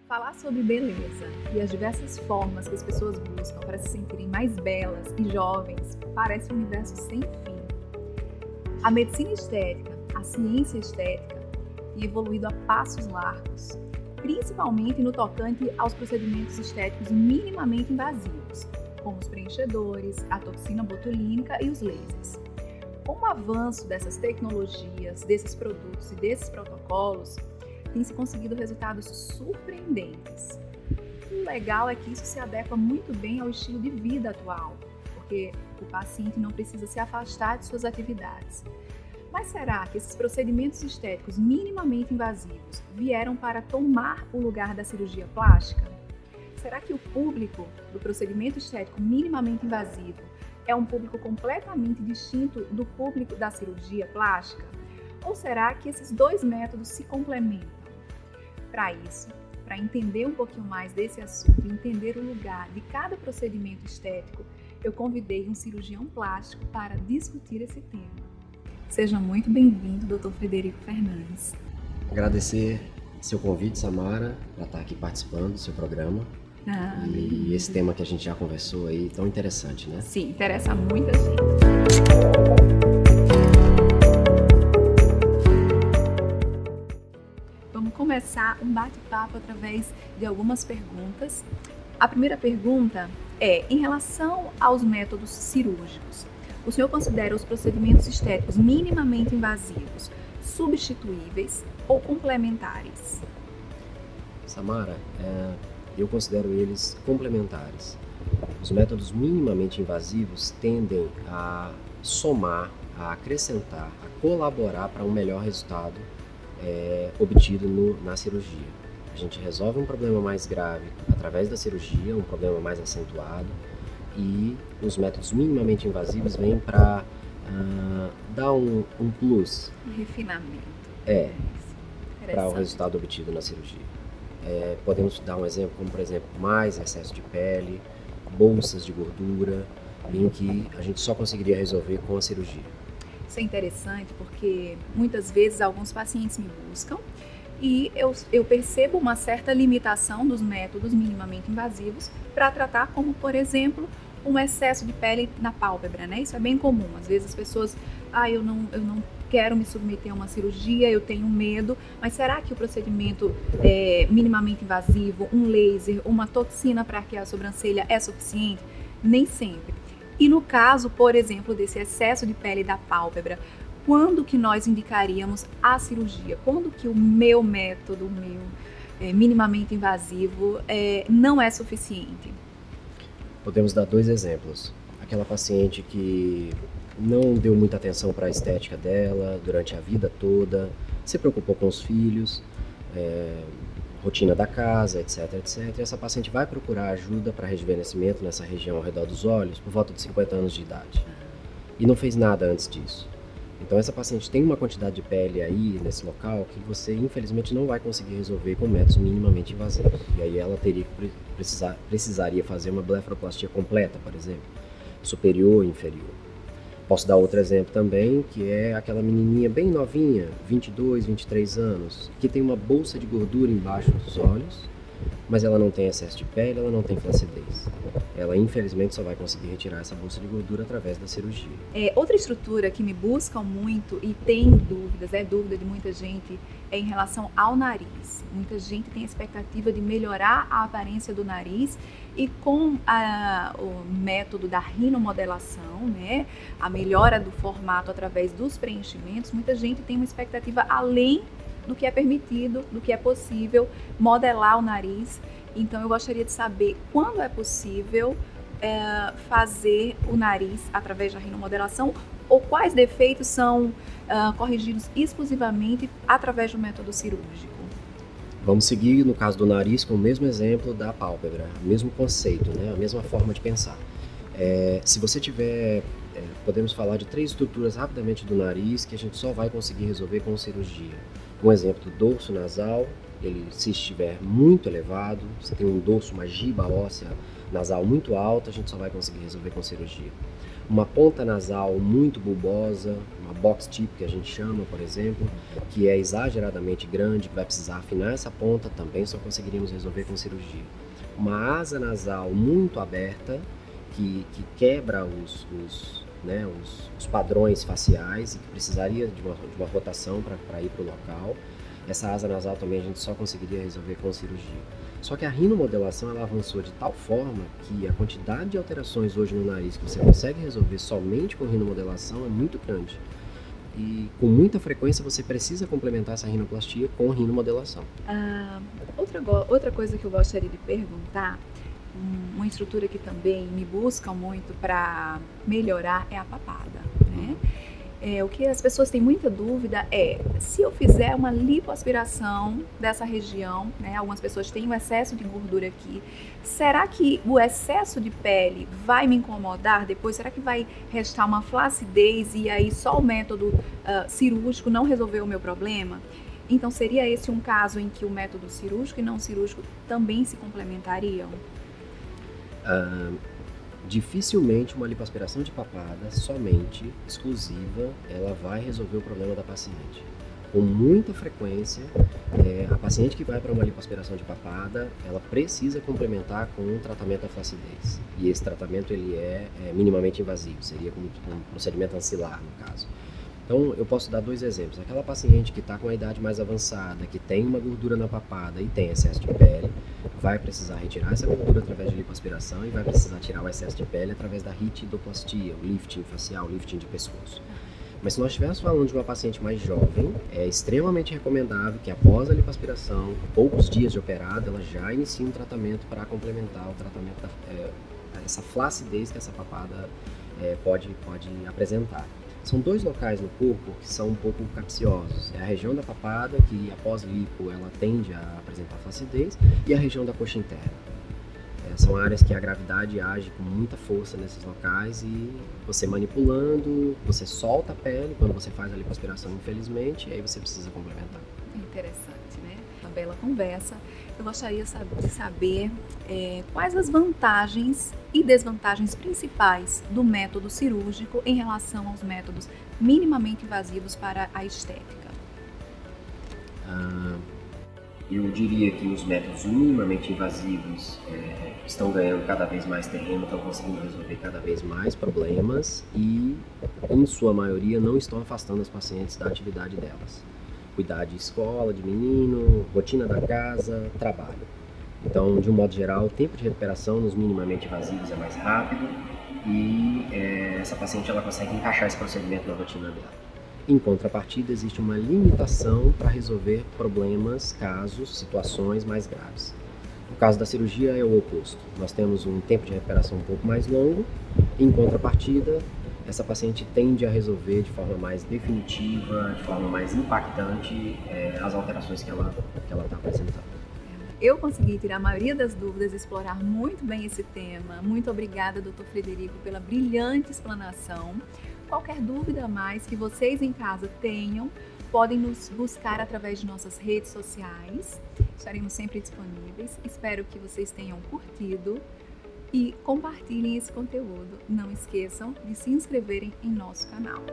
Falar sobre beleza e as diversas formas que as pessoas buscam para se sentirem mais belas e jovens parece um universo sem fim. A medicina estética, a ciência estética tem evoluído a passos largos, principalmente no tocante aos procedimentos estéticos minimamente invasivos, como os preenchedores, a toxina botulínica e os lasers. Com o avanço dessas tecnologias, desses produtos e desses protocolos, tem-se conseguido resultados surpreendentes. O legal é que isso se adequa muito bem ao estilo de vida atual, porque o paciente não precisa se afastar de suas atividades. Mas será que esses procedimentos estéticos minimamente invasivos vieram para tomar o lugar da cirurgia plástica? Será que o público do procedimento estético minimamente invasivo é um público completamente distinto do público da cirurgia plástica? Ou será que esses dois métodos se complementam? Para isso, para entender um pouquinho mais desse assunto e entender o lugar de cada procedimento estético, eu convidei um cirurgião plástico para discutir esse tema. Seja muito bem-vindo, Dr. Frederico Fernandes. Agradecer seu convite, Samara, para estar aqui participando do seu programa. E esse tema que a gente já conversou aí, tão interessante, né? Sim, interessa muita gente. Vamos começar um bate-papo através de algumas perguntas. A primeira pergunta é, em relação aos métodos cirúrgicos, o senhor considera os procedimentos estéticos minimamente invasivos substituíveis ou complementares? Samara, eu considero eles complementares. Os métodos minimamente invasivos tendem a somar, a acrescentar, a colaborar para um melhor resultado obtido na cirurgia. A gente resolve um problema mais grave através da cirurgia, um problema mais acentuado, e os métodos minimamente invasivos vêm para dar um plus. Um refinamento. Para o resultado obtido na cirurgia. Podemos dar um exemplo, como por exemplo, mais excesso de pele, bolsas de gordura, em que a gente só conseguiria resolver com a cirurgia. Isso é interessante porque muitas vezes alguns pacientes me buscam e eu percebo uma certa limitação dos métodos minimamente invasivos para tratar, como por exemplo, um excesso de pele na pálpebra, né? Isso é bem comum. Às vezes as pessoas, eu não quero me submeter a uma cirurgia, eu tenho medo, mas será que o procedimento minimamente invasivo, um laser, uma toxina para arquear a sobrancelha é suficiente? Nem sempre. E no caso, por exemplo, desse excesso de pele da pálpebra, quando que nós indicaríamos a cirurgia? Quando que o meu método, minimamente invasivo, não é suficiente? Podemos dar dois exemplos. Aquela paciente que não deu muita atenção para a estética dela durante a vida toda, se preocupou com os filhos, rotina da casa, etc, etc. E essa paciente vai procurar ajuda para rejuvenescimento nessa região ao redor dos olhos por volta de 50 anos de idade. E não fez nada antes disso. Então essa paciente tem uma quantidade de pele aí nesse local que você infelizmente não vai conseguir resolver com métodos minimamente invasivos. E aí ela precisaria fazer uma blefaroplastia completa, por exemplo, superior ou inferior. Posso dar outro exemplo também, que é aquela menininha bem novinha, 22, 23 anos, que tem uma bolsa de gordura embaixo dos olhos, mas ela não tem excesso de pele, ela não tem flacidez. Ela, infelizmente, só vai conseguir retirar essa bolsa de gordura através da cirurgia. Outra estrutura que me buscam muito e tem dúvidas, dúvida de muita gente, é em relação ao nariz. Muita gente tem a expectativa de melhorar a aparência do nariz e com o método da rinomodelação, né, a melhora do formato através dos preenchimentos, muita gente tem uma expectativa além do que é permitido, do que é possível modelar o nariz. Então eu gostaria de saber quando é possível fazer o nariz através da rinomodelação ou quais defeitos são corrigidos exclusivamente através do método cirúrgico. Vamos seguir no caso do nariz com o mesmo exemplo da pálpebra, o mesmo conceito, né? A mesma forma de pensar. Se você tiver, podemos falar de 3 estruturas rapidamente do nariz que a gente só vai conseguir resolver com cirurgia. Um exemplo do dorso nasal, ele se estiver muito elevado, você tem um dorso, uma giba óssea nasal muito alta, a gente só vai conseguir resolver com cirurgia. uma ponta nasal muito bulbosa, uma box tip que a gente chama, por exemplo, que é exageradamente grande, que vai precisar afinar essa ponta, também só conseguiríamos resolver com cirurgia. Uma asa nasal muito aberta, que quebra os padrões faciais e que precisaria de uma rotação para ir para o local. Essa asa nasal também a gente só conseguiria resolver com cirurgia. Só que a rinomodelação ela avançou de tal forma que a quantidade de alterações hoje no nariz que você consegue resolver somente com rinomodelação é muito grande. E com muita frequência você precisa complementar essa rinoplastia com rinomodelação. Outra coisa que eu gostaria de perguntar, uma estrutura que também me busca muito para melhorar é a papada, né? O que as pessoas têm muita dúvida é se eu fizer uma lipoaspiração dessa região, né? Algumas pessoas têm um excesso de gordura aqui. Será que o excesso de pele vai me incomodar depois? Será que vai restar uma flacidez e aí só o método cirúrgico não resolveu o meu problema? Então seria esse um caso em que o método cirúrgico e não cirúrgico também se complementariam? Dificilmente uma lipoaspiração de papada somente, exclusiva, ela vai resolver o problema da paciente. Com muita frequência, a paciente que vai para uma lipoaspiração de papada, ela precisa complementar com um tratamento da flacidez. E esse tratamento ele é minimamente invasivo, seria como um procedimento ancilar no caso. Então eu posso dar 2 exemplos. Aquela paciente que está com a idade mais avançada, que tem uma gordura na papada e tem excesso de pele, vai precisar retirar essa gordura através de lipoaspiração e vai precisar tirar o excesso de pele através da ritidoplastia, o lifting facial, o lifting de pescoço. Mas se nós estivermos falando de uma paciente mais jovem, é extremamente recomendável que após a lipoaspiração, poucos dias de operada, ela já inicie um tratamento para complementar o tratamento essa flacidez que essa papada pode apresentar. São 2 locais no corpo que são um pouco capciosos. É a região da papada, que após lipo ela tende a apresentar flacidez, e a região da coxa interna. São áreas que a gravidade age com muita força nesses locais e você manipulando, você solta a pele quando você faz a lipoaspiração, infelizmente, e aí você precisa complementar. Interessante, né? Uma bela conversa. Eu gostaria de saber quais as vantagens e desvantagens principais do método cirúrgico em relação aos métodos minimamente invasivos para a estética. Eu diria que os métodos minimamente invasivos estão ganhando cada vez mais terreno, estão conseguindo resolver cada vez mais problemas e, em sua maioria, não estão afastando as pacientes da atividade delas. Cuidar de escola, de menino, rotina da casa, trabalho. Então, de um modo geral, o tempo de recuperação nos minimamente invasivos é mais rápido e essa paciente ela consegue encaixar esse procedimento na rotina dela. Em contrapartida, existe uma limitação para resolver problemas, casos, situações mais graves. No caso da cirurgia é o oposto. Nós temos um tempo de recuperação um pouco mais longo. Em contrapartida, essa paciente tende a resolver de forma mais definitiva, de forma mais impactante as alterações que ela está apresentando. Eu consegui tirar a maioria das dúvidas e explorar muito bem esse tema. Muito obrigada, Dr. Frederico, pela brilhante explanação. Qualquer dúvida a mais que vocês em casa tenham, podem nos buscar através de nossas redes sociais. Estaremos sempre disponíveis. Espero que vocês tenham curtido e compartilhem esse conteúdo. Não esqueçam de se inscreverem em nosso canal.